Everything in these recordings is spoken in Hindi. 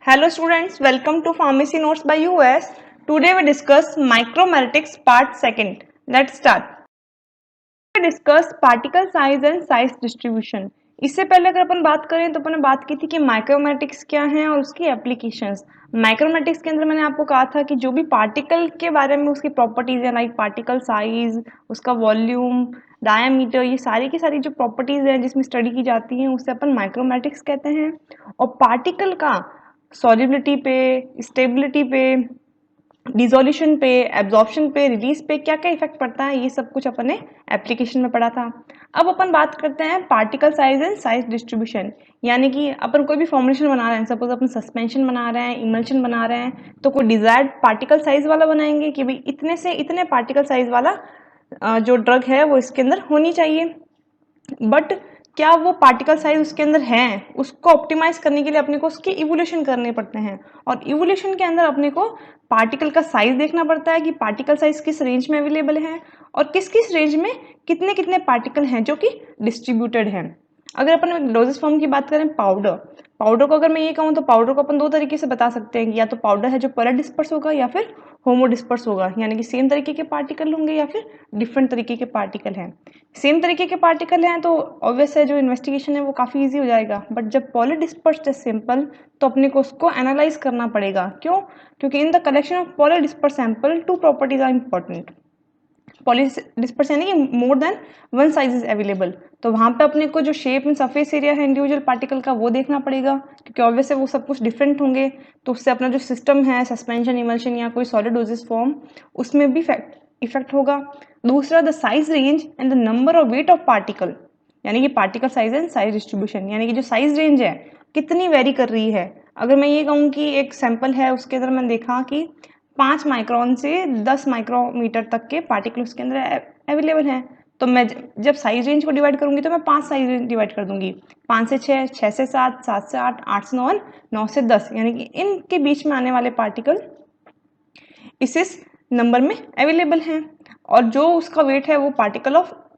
Hello students, welcome to Pharmacy Notes by US. Today we discuss micromeritics part second. Let's start. We discuss particle size and size distribution. इससे पहले अगर अपन बात करें तो अपन ने बात की थी कि माइक्रोमेटिक्स क्या है और उसकी एप्लीकेशंस। माइक्रोमेटिक्स के अंदर मैंने आपको कहा था कि जो भी पार्टिकल के बारे में उसकी प्रॉपर्टीज है, लाइक पार्टिकल साइज, उसका वॉल्यूम, डायामीटर, ये सारी की सारी जो प्रॉपर्टीज है जिसमें स्टडी की जाती है उसे अपन माइक्रोमेटिक्स कहते हैं। और पार्टिकल का सॉल्युबिलिटी पे, स्टेबिलिटी पे, डिसोल्यूशन पे, एब्जॉर्प्शन पे, रिलीज पे क्या क्या इफेक्ट पड़ता है, ये सब कुछ अपन ने एप्लीकेशन में पढ़ा था। अब अपन बात करते हैं particle size and size distribution. यानी कि अपन कोई भी फॉर्मुलेशन बना रहे हैं, सपोज अपन सस्पेंशन बना रहे हैं, इमल्शन बना रहे हैं, तो कोई डिजायर्ड पार्टिकल साइज वाला बनाएंगे कि भाई इतने से इतने पार्टिकल साइज वाला जो ड्रग है वो इसके अंदर होनी चाहिए। बट क्या वो पार्टिकल साइज उसके अंदर हैं, उसको ऑप्टिमाइज करने के लिए अपने को उसके इवोल्यूशन करने पड़ते हैं। और इवोल्यूशन के अंदर अपने को पार्टिकल का साइज देखना पड़ता है कि पार्टिकल साइज किस रेंज में अवेलेबल है और किस किस रेंज में कितने कितने पार्टिकल हैं जो कि डिस्ट्रीब्यूटेड हैं। अगर अपन डोजेस फॉर्म की बात करें, पाउडर को अगर मैं ये कहूँ तो पाउडर को अपन दो तरीके से बता सकते हैं कि या तो पाउडर है जो पोलर डिस्पर्स होगा या फिर होमो डिस्पर्स होगा, यानी कि सेम तरीके के पार्टिकल होंगे या फिर डिफरेंट तरीके के पार्टिकल हैं। सेम तरीके के पार्टिकल हैं तो ऑब्वियस है जो इन्वेस्टिगेशन है वो काफ़ी इजी हो जाएगा। बट जब पोलर डिस्पर्स्ड है सिंपल, तो अपने को उसको एनालाइज करना पड़ेगा। क्यों? क्योंकि in the collection of polar disperse sample two properties are important. Poly disperse यानी कि more than one size is available, तो वहाँ पे अपने को जो शेप एंड सरफेस एरिया है इंडिविजुअल पार्टिकल का वो देखना पड़ेगा, क्योंकि ऑब्वियस है वो सब कुछ डिफरेंट होंगे। तो उससे अपना जो सिस्टम है, सस्पेंशन, इमल्शन या कोई सॉलिड डोजेस फॉर्म, उसमें भी इफेक्ट होगा। दूसरा, the size range and the number और वेट ऑफ पार्टिकल, यानी कि particle size and size distribution, यानी कि जो साइज रेंज है कितनी वेरी कर रही है। अगर मैं ये कहूँ कि एक सैंपल है उसके अंदर मैंने देखा कि 5 माइक्रोन से 10 माइक्रोमीटर तक के पार्टिकल उसके अंदर अवेलेबल हैं, तो मैं जब साइज रेंज को डिवाइड करूंगी तो मैं 5 साइज रेंज डिवाइड कर दूंगी, 5 से 6, 6 से 7, 7 से 8, 8 से 9 और 9 से 10, यानी कि इनके बीच में आने वाले पार्टिकल इस नंबर में अवेलेबल हैं। और जो उसका वेट है वो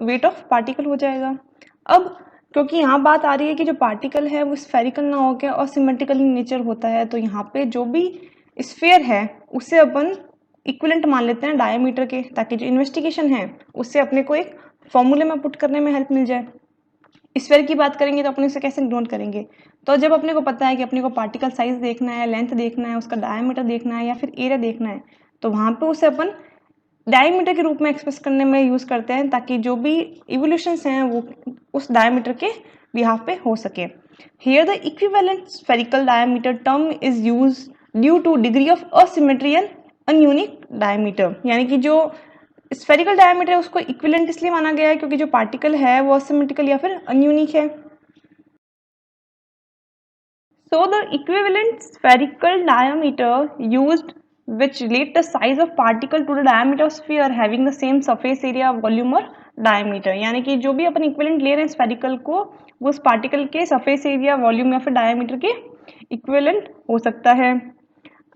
वेट ऑफ पार्टिकल हो जाएगा। अब क्योंकि यहाँ बात आ रही है कि जो पार्टिकल है वो स्फेरिकल ना होकर और सिमेट्रिकल नेचर होता है, तो यहाँ पे जो भी स्फीयर है उसे अपन इक्विवेलेंट मान लेते हैं डायमीटर के, ताकि जो इन्वेस्टिगेशन है उससे अपने को एक फॉर्मूले में पुट करने में हेल्प मिल जाए। स्फीयर की बात करेंगे तो अपने उसे कैसे नोट करेंगे? तो जब अपने को पता है कि अपने को पार्टिकल साइज देखना है, लेंथ देखना है, उसका डायमीटर देखना है या फिर एरिया देखना है, तो वहाँ पे उसे अपन डायमीटर के रूप में एक्सप्रेस करने में यूज करते हैं, ताकि जो भी इवोल्यूशंस हैं वो उस डायमीटर के बिहाफ पे हो सके। Here the equivalent spherical diameter term is use due to degree of asymmetry and ununique diameter, यानी कि जो स्फेरिकल डायमीटर है उसको इक्विवेलेंट इसलिए माना गया है क्योंकि जो पार्टिकल है वो असिमेट्रिकल या फिर अनयूनिक है। So the equivalent spherical diameter used, which relate the size of particle to the diameter of sphere having the same surface area, volume और diameter, यानी कि जो भी अपन इक्विवेलेंट ले रहे हैं स्फेरिकल को, वो उस पार्टिकल के सरफेस एरिया, वॉल्यूम या फिर डायमीटर के इक्विवेलेंट हो सकता है।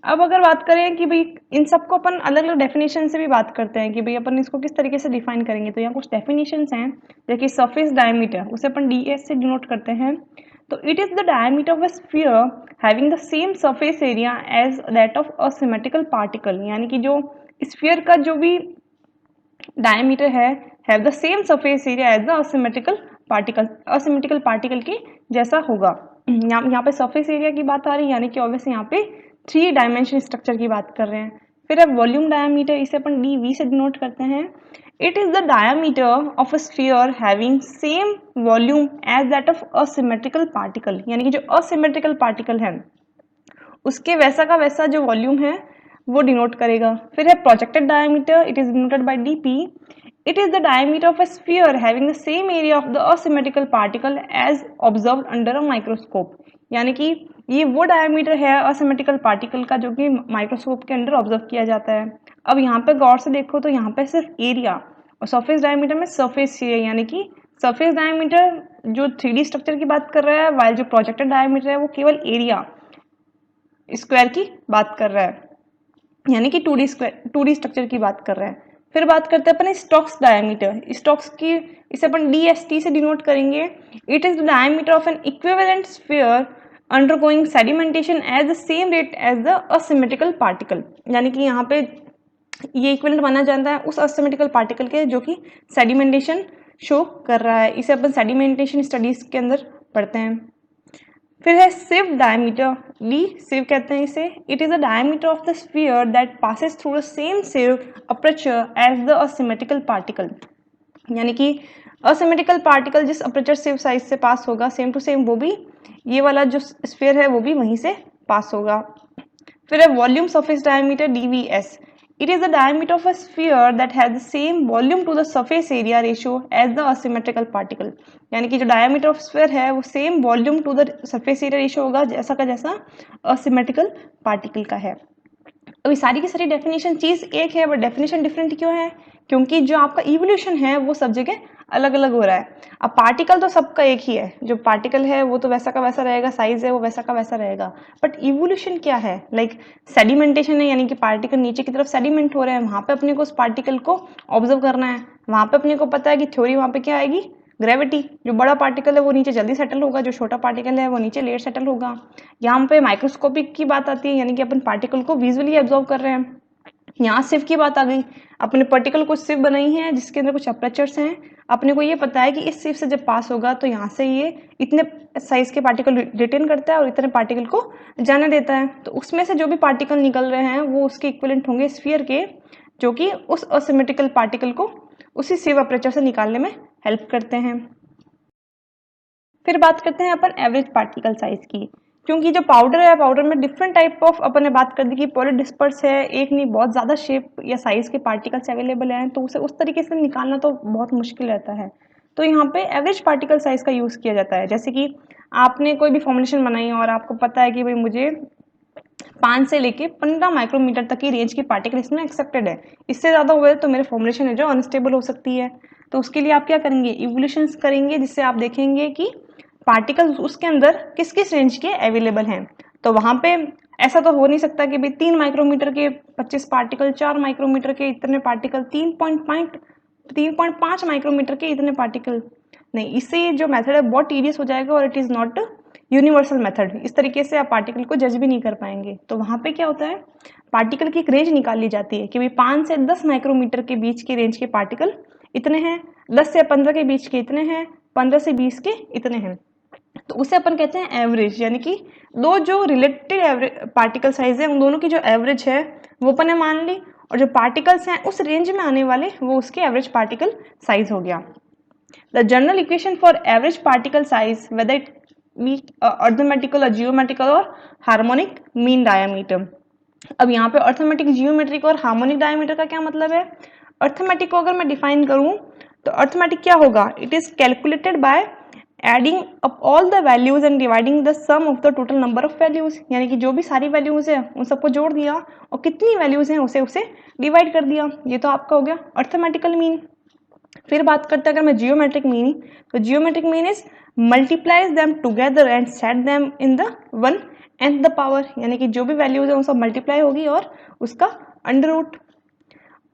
अब अगर बात करें कि भाई इन सबको अपन अलग अलग डेफिनेशन से भी बात करते हैं कि भाई अपन इसको किस तरीके से डिफाइन करेंगे, तो यहाँ कुछ डेफिनेशंस हैं। देखिए, सरफेस डायमीटर उसे अपन ds से डिनोट करते हैं। तो it is the diameter of a sphere having the same surface area as that of a symmetrical particle, यानी कि जो स्फीयर का जो भी डायमीटर है have the same surface area as the asymmetrical particle की जैसा होगा। यहाँ पे सरफेस एरिया की बात आ रही है, यानी कि ऑब्वियसली यहाँ पे 3 डायमेंशन स्ट्रक्चर की बात कर रहे हैं। फिर अब वॉल्यूम डायमीटर, इसे अपन dv से डिनोट करते हैं। It is the diameter of a sphere having same volume as that of asymmetrical particle, यानी कि जो असिमेट्रिकल पार्टिकल है उसके वैसा का वैसा जो वॉल्यूम है वो डिनोट करेगा। फिर है projected diameter, it is denoted by dp। It is the diameter of a sphere having the same area of the asymmetrical particle as observed under a microscope, यानी कि ये वो डायमीटर है असिमेट्रिकल पार्टिकल का जो कि माइक्रोस्कोप के अंदर ऑब्जर्व किया जाता है। अब यहाँ पे गौर से देखो तो यहाँ पे सिर्फ एरिया और सरफेस डायमीटर में सरफेस एरिया, यानी कि सरफेस डायमीटर जो 3D स्ट्रक्चर की बात कर रहा है, वाइल जो प्रोजेक्टेड डायमीटर है वो केवल एरिया स्क्वायर की बात कर रहा है, यानी कि 2D स्ट्रक्चर की बात कर रहे हैं। फिर बात करते हैं अपन स्टोक्स डायमीटर। स्टोक्स की इसे अपन DST से डिनोट करेंगे। It is the diameter of an equivalent sphere undergoing sedimentation at the same rate as the asymmetrical particle, यानी कि यहाँ पे ये इक्विवेलेंट माना जाता है उस असिमेट्रिकल पार्टिकल के जो कि सेडिमेंटेशन शो कर रहा है। इसे अपन सेडिमेंटेशन स्टडीज के अंदर पढ़ते हैं। फिर है सिव डायमीटर, डी सिव कहते हैं इसे। It is the diameter of the sphere that passes through the same sieve aperture as the asymmetrical particle, यानी कि असिमेट्रिकल पार्टिकल जिस अपर्चर सिव साइज से पास होगा सेम टू सेम वो भी ये वाला जो स्फीयर है वो भी वहीं से पास होगा। फिर है volume surface diameter DVS. It is the diameter of a sphere that has the same volume to the surface area ratio as the asymmetrical particle, यानी कि जो डायमीटर ऑफ स्फीयर है वो same volume to the surface area ratio होगा जैसा का जैसा असिमेट्रिकल पार्टिकल का है। अभी सारी की सारी डेफिनेशन चीज एक है बट डेफिनेशन डिफरेंट क्यों है? क्योंकि जो आपका इवोल्यूशन है वो सब जगह अलग अलग हो रहा है। अब पार्टिकल तो सबका एक ही है, जो पार्टिकल है वो तो वैसा का वैसा रहेगा, साइज है वो वैसा का वैसा रहेगा, बट इवोल्यूशन क्या है? लाइक सेडिमेंटेशन है, यानी कि पार्टिकल नीचे की तरफ सेडिमेंट हो रहे हैं, वहां पे अपने को उस पार्टिकल को ऑब्जर्व करना है। वहां पे अपने को पता है कि थ्योरी वहां पे क्या आएगी, ग्रेविटी। जो बड़ा पार्टिकल है वो नीचे जल्दी सेटल होगा, जो छोटा पार्टिकल है वो नीचे लेट सेटल होगा। यहाँ पे माइक्रोस्कोपिक की बात आती है, यानी कि अपन पार्टिकल को विजुअली ऑब्जर्व कर रहे हैं। यहाँ सिव की बात आ गई, अपने पार्टिकल को सिव बनाई है जिसके अंदर कुछ अपर्चर्स हैं। अपने को ये पता है कि इस सिव से जब पास होगा तो यहाँ से ये इतने साइज के पार्टिकल रिटेन करता है और इतने पार्टिकल को जाने देता है। तो उसमें से जो भी पार्टिकल निकल रहे हैं वो उसके इक्विवेलेंट होंगे स्फीयर के, जो कि उस असिमेट्रिकल पार्टिकल को उसी सिव अपर्चर से निकालने में हेल्प करते हैं। फिर बात करते हैं अपन एवरेज पार्टिकल साइज की, क्योंकि जो पाउडर है पाउडर में डिफरेंट टाइप ऑफ अपन ने बात कर दी कि पॉली डिस्पर्स है, एक नहीं बहुत ज़्यादा शेप या साइज के पार्टिकल्स अवेलेबल हैं, तो उसे उस तरीके से निकालना तो बहुत मुश्किल रहता है। तो यहाँ पे एवरेज पार्टिकल साइज का यूज़ किया जाता है। जैसे कि आपने कोई भी फॉर्मुलेशन बनाई और आपको पता है कि भाई मुझे 5 से लेके 15 माइक्रोमीटर तक की रेंज की पार्टिकल इसमें एक्सेप्टेड है, इससे ज़्यादा हुए तो मेरे फॉर्मुलेशन है जो अनस्टेबल हो सकती है। तो उसके लिए आप क्या करेंगे, इवोल्यूशंस करेंगे, जिससे आप देखेंगे कि पार्टिकल्स उसके अंदर किस किस रेंज के अवेलेबल हैं। तो वहाँ पे ऐसा तो हो नहीं सकता कि भाई 3 माइक्रोमीटर के 25 पार्टिकल, 4 माइक्रोमीटर के इतने पार्टिकल, 3.5 माइक्रोमीटर के इतने पार्टिकल, नहीं, इससे जो मेथड है बहुत टीडियस हो जाएगा और it is not universal method. इस तरीके से आप पार्टिकल को जज भी नहीं कर पाएंगे। तो वहाँ पे क्या होता है, पार्टिकल की एक रेंज निकाल ली जाती है कि भाई 5 से 10 माइक्रोमीटर के बीच के रेंज के पार्टिकल इतने हैं, 10 से 15 के बीच के इतने हैं, 15 से 20 के इतने हैं। तो उसे अपन कहते हैं एवरेज, यानी कि दो जो रिलेटेड पार्टिकल साइज है उन दोनों की जो एवरेज है वो अपन ने मान ली, और जो पार्टिकल्स हैं उस रेंज में आने वाले वो उसके एवरेज पार्टिकल साइज हो गया। The general equation for average particle size whether it be arithmetical और जियोमेट्रिकल और हार्मोनिक मीन डायमीटर। अब यहाँ पे अर्थमेटिक, जियोमेट्रिक और हार्मोनिक डायमीटर का क्या मतलब है? अर्थमेटिक को अगर मैं डिफाइन करूँ तो अर्थमेटिक क्या होगा, it is calculated by adding up all the values and dividing the sum of the total number of values, यानी कि जो भी सारी वैल्यूज है उन सबको जोड़ दिया और कितनी वैल्यूज हैं उसे डिवाइड कर दिया। ये तो आपका हो गया अर्थमेटिकल मीन। फिर बात करते हैं अगर मैं जियोमेट्रिक मीन, तो geometric mean is multiplies them together and set them in the 1 nth power, यानी कि जो भी वैल्यूज है वो सब मल्टीप्लाई होगी और उसका अंडर रूट।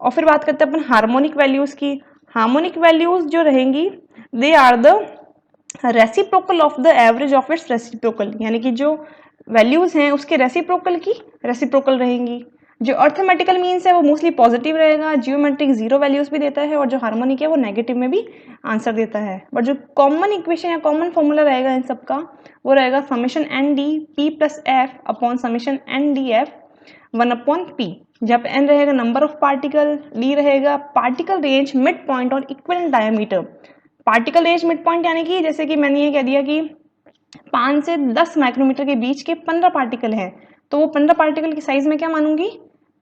और फिर बात करते हैं अपन हार्मोनिक वैल्यूज की। हार्मोनिक वैल्यूज जो रहेंगी they are the reciprocal of the average of its reciprocal, यानी कि जो वैल्यूज हैं उसके रेसिप्रोकल की रेसिप्रोकल रहेंगी। जो अर्थमेटिकल मीन्स है वो मोस्टली पॉजिटिव रहेगा, जियोमेट्रिक 0 वैल्यूज भी देता है, और जो हार्मोनिक है वो नेगेटिव में भी आंसर देता है। बट जो कॉमन इक्वेशन या कॉमन फॉर्मूला रहेगा इन सबका वो रहेगा summation n d p plus f upon summation n d f 1/p, जब n रहेगा नंबर ऑफ पार्टिकल, d रहेगा पार्टिकल रेंज, मिड पॉइंट और equivalent diameter. Particle range mid point यानी कि जैसे कि मैंने ये कह दिया कि 5 से 10 माइक्रोमीटर के बीच के 15 पार्टिकल हैं, तो वो 15 पार्टिकल की साइज में क्या मानूंगी,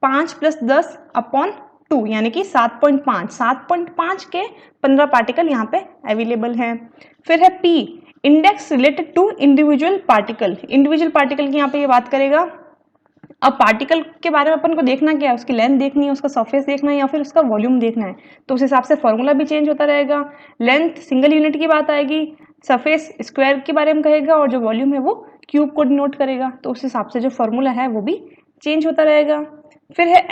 5 + 10 अपॉन 2, यानी कि 7.5। 7.5 के 15 पार्टिकल यहाँ पे अवेलेबल हैं। फिर है P, index related to individual particle. Individual particle की यहाँ पे ये बात करेगा। अब पार्टिकल के बारे में अपन को देखना क्या है, उसकी लेंथ देखनी है, उसका सरफेस देखना है या फिर उसका वॉल्यूम देखना है, तो उस हिसाब से फॉर्मूला भी चेंज होता रहेगा। लेंथ सिंगल यूनिट की बात आएगी, सरफेस स्क्वायर के बारे में कहेगा, और जो वॉल्यूम है वो क्यूब को डिनोट करेगा, तो उस हिसाब से जो फॉर्मूला है वो भी चेंज होता रहेगा। फिर है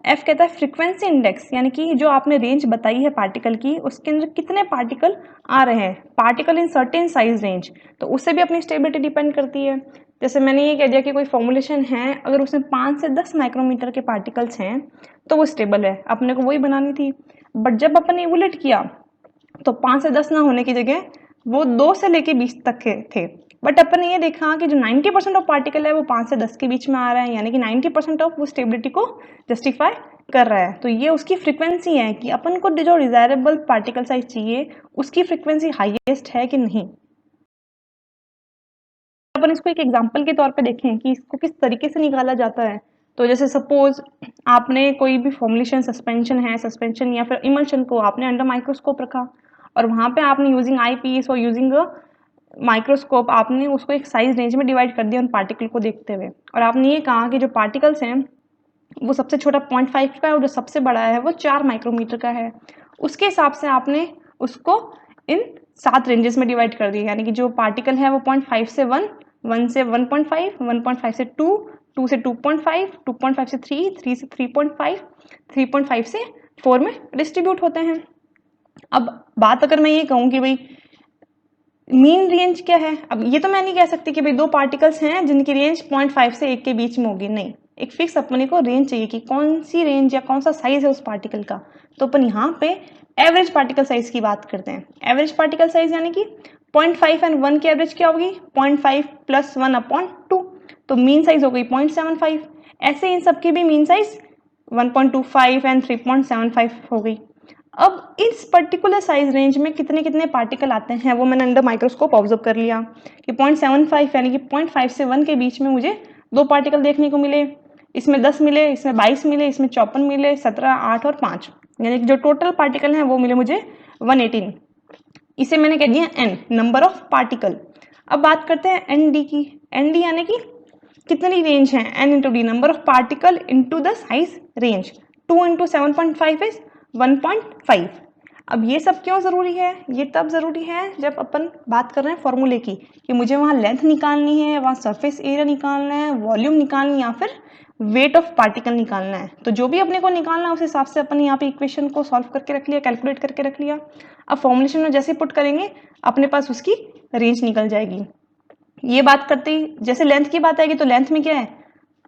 एफ कहता है फ्रीक्वेंसी इंडेक्स, यानी कि जो आपने रेंज बताई है पार्टिकल की उसके अंदर कितने पार्टिकल आ रहे हैं, particle in certain size range, तो उससे भी अपनी स्टेबिलिटी डिपेंड करती है। जैसे मैंने ये कह दिया कि कोई फॉर्मुलेशन है, अगर उसमें 5 से 10 माइक्रोमीटर के पार्टिकल्स हैं तो वो स्टेबल है, अपने को वही बनानी थी। बट जब अपन ने इवोल्यूट किया तो 5 से 10 ना होने की जगह वो 2 से लेके 20 तक के थे। बट अपन ने ये देखा कि जो 90% ऑफ पार्टिकल है वो 5 से 10 के बीच में आ रहा है, यानी कि 90% ऑफ वो स्टेबिलिटी को जस्टिफाई कर रहा है। तो ये उसकी फ्रीक्वेंसी है कि अपन को जो डिजायरेबल पार्टिकल साइज चाहिए उसकी फ्रीक्वेंसी हाईएस्ट है कि नहीं। अपन इसको एक एग्जांपल के तौर पे देखें कि इसको किस तरीके से निकाला जाता है। तो जैसे सपोज आपने कोई भी फॉर्मुलेशन सस्पेंशन है, सस्पेंशन या फिर इमल्शन को आपने अंडर माइक्रोस्कोप रखा और वहां पे आपने यूजिंग आई पीस और यूजिंग माइक्रोस्कोप आपने उसको एक साइज रेंज में डिवाइड कर दिया उन पार्टिकल को देखते हुए, और आपने ये कहा कि जो पार्टिकल्स हैं वो सबसे छोटा 0.5 का है और जो सबसे बड़ा है वो 4 माइक्रोमीटर का है। उसके हिसाब से आपने उसको इन 7 रेंजेस में डिवाइड कर दिया, यानी कि जो पार्टिकल है वो 0.5 से 1, 1 से 1.5, 1.5 से 2, 2 से 2.5, 2.5 से 3, 3 से 3.5, 3.5 से 4 में डिस्ट्रीब्यूट होते हैं। अब बात अगर मैं ये कहूँ कि भाई मीन रेंज क्या है, अब ये तो मैं नहीं कह सकती कि भाई दो पार्टिकल्स हैं जिनकी रेंज 0.5 से 1 के बीच में होगी, नहीं, एक फिक्स अपने को रेंज चाहिए कि कौन सी रेंज या कौन सा साइज है उस पार्टिकल का। तो अपन यहाँ पे एवरेज पार्टिकल साइज की बात करते हैं। एवरेज पार्टिकल साइज यानी कि 0.5 एंड 1 की एवरेज क्या होगी, 0.5 प्लस 1/2, तो मीन साइज हो गई 0.75। ऐसे इन सबकी भी मीन साइज 1.25 एंड 3.75 हो गई। अब इस पर्टिकुलर साइज रेंज में कितने कितने पार्टिकल आते हैं वो मैंने अंडर माइक्रोस्कोप ऑब्जर्व कर लिया कि 0.75 यानी कि 0.5 से 1 के बीच में मुझे 2 पार्टिकल देखने को मिले, इसमें 10 मिले, इसमें 22 मिले, इसमें 54 मिले, 17, 8 और 5, यानी कि जो टोटल पार्टिकल हैं वो मिले मुझे 118। इसे मैंने कह दिया n, नंबर ऑफ पार्टिकल। अब बात करते हैं एन डी की। एन डी यानी कि कितनी रेंज है, n into D, number of particle into the size range. 2 into 7.5 is 1.5। अब ये सब क्यों जरूरी है, ये तब जरूरी है जब अपन बात कर रहे हैं फॉर्मूले की कि मुझे वहाँ लेंथ निकालनी है, वहाँ सरफेस एरिया निकालना है, वॉल्यूम निकालनी है या फिर वेट ऑफ पार्टिकल निकालना है। तो जो भी अपने को निकालना है उस हिसाब से अपन यहाँ पे इक्वेशन को सॉल्व करके रख लिया, कैलकुलेट करके रख लिया। अब फॉर्मुलेशन में जैसे पुट करेंगे अपने पास उसकी रेंज निकल जाएगी। ये बात करते ही जैसे लेंथ की बात आएगी तो लेंथ में क्या है,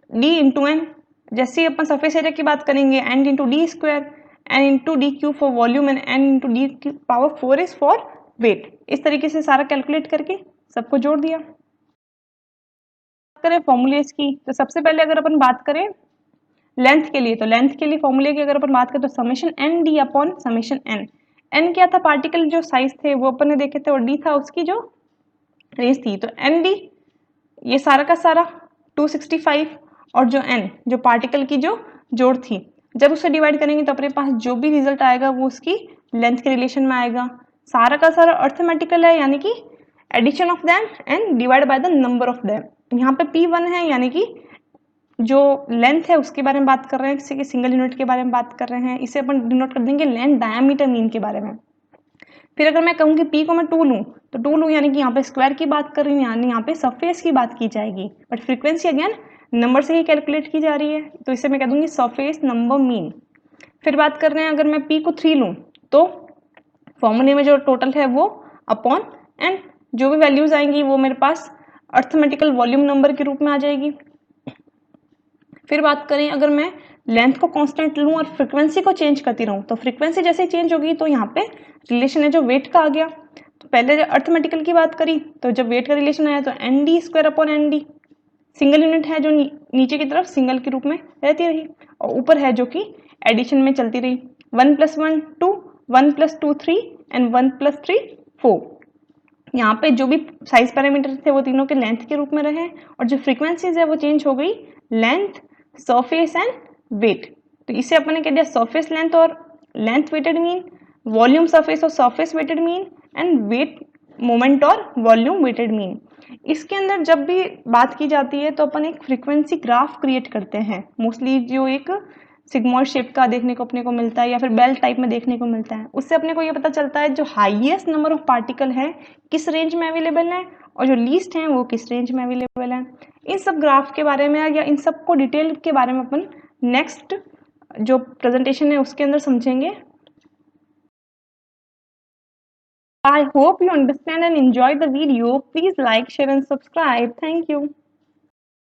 d इंटू एन। जैसे ही अपन सरफेस एरिया की बात करेंगे n into d square, n into d cube for volume and n into d power 4 is for weight. इस तरीके से सारा कैलकुलेट करके सबको जोड़ दिया। बात करें फॉर्मूलेस की तो सबसे पहले अगर अपन बात करें लेंथ के लिए, तो लेंथ के लिए फॉर्मूले की अगर अपन बात करें तो summation n d upon summation n. N क्या था, पार्टिकल जो साइज थे वो अपन ने देखे थे, और डी था उसकी जो रेंज थी। तो एन डी ये सारा का सारा 265 और जो n जो पार्टिकल की जो जोड़ थी, जब उसे डिवाइड करेंगे तो अपने पास जो भी रिजल्ट आएगा वो उसकी लेंथ के रिलेशन में आएगा। सारा का सारा अर्थमेटिकल है, यानी कि addition of them and divide by the number of them. यहाँ पे P1 है, यानी कि जो लेंथ है उसके बारे में बात कर रहे हैं, किसी के सिंगल यूनिट के बारे में बात कर रहे हैं, इसे अपन डिनोट कर देंगे लेंथ डायमीटर मीन के बारे में। फिर अगर मैं कहूँ कि P को मैं 2 लूँ तो 2 लूँ यानी कि यहाँ पे स्क्वायर की बात कर रही हूँ, यानी यहाँ पे सरफेस की बात की जाएगी, बट फ्रीक्वेंसी अगेन नंबर से ही कैलकुलेट की जा रही है, तो इसे मैं कह दूंगी सरफेस नंबर मीन। फिर बात कर रहे हैं अगर मैं P को 3 लूँ तो फॉर्मूले में जो टोटल है वो अपॉन एन, जो भी वैल्यूज आएंगी वो मेरे पास अर्थमेटिकल वॉल्यूम नंबर के रूप में आ जाएगी। फिर बात करें अगर मैं लेंथ को कांस्टेंट लूं और फ्रीक्वेंसी को चेंज करती रहूं, तो फ्रीक्वेंसी जैसे चेंज होगी तो यहाँ पे रिलेशन है जो वेट का आ गया। तो पहले जब अर्थमेटिकल की बात करी तो जब वेट का रिलेशन आया तो n d square upon n d, single unit है जो नीचे की तरफ सिंगल के रूप में रहती रही, और ऊपर है जो कि एडिशन में चलती रही, 1 + 1 2, 1 + 2 3 एंड 1 + 3 4। यहाँ पे जो भी साइज पैरामीटर थे वो तीनों के लेंथ के रूप में रहे, और जो फ्रीक्वेंसीज है वो चेंज हो गई लेंथ, सरफेस एंड वेट। तो इसे अपन ने कह दिया सरफेस लेंथ और length weighted mean, volume surface और surface weighted mean, and weight moment और वॉल्यूम वेटेड मीन। इसके अंदर जब भी बात की जाती है तो अपन एक फ्रीक्वेंसी ग्राफ क्रिएट करते हैं, मोस्टली जो एक सिग्मॉइड शेप का देखने को अपने को मिलता है या फिर बेल टाइप में देखने को मिलता है। उससे अपने को ये पता चलता है जो हाईएस्ट नंबर ऑफ पार्टिकल है किस रेंज में अवेलेबल है और जो लीस्ट है वो किस रेंज में अवेलेबल है। इन सब ग्राफ के बारे में या इन सब को डिटेल के बारे में अपन नेक्स्ट जो प्रेजेंटेशन है उसके अंदर समझेंगे। I hope you understand and enjoy the video. Please like, share and subscribe. Thank you.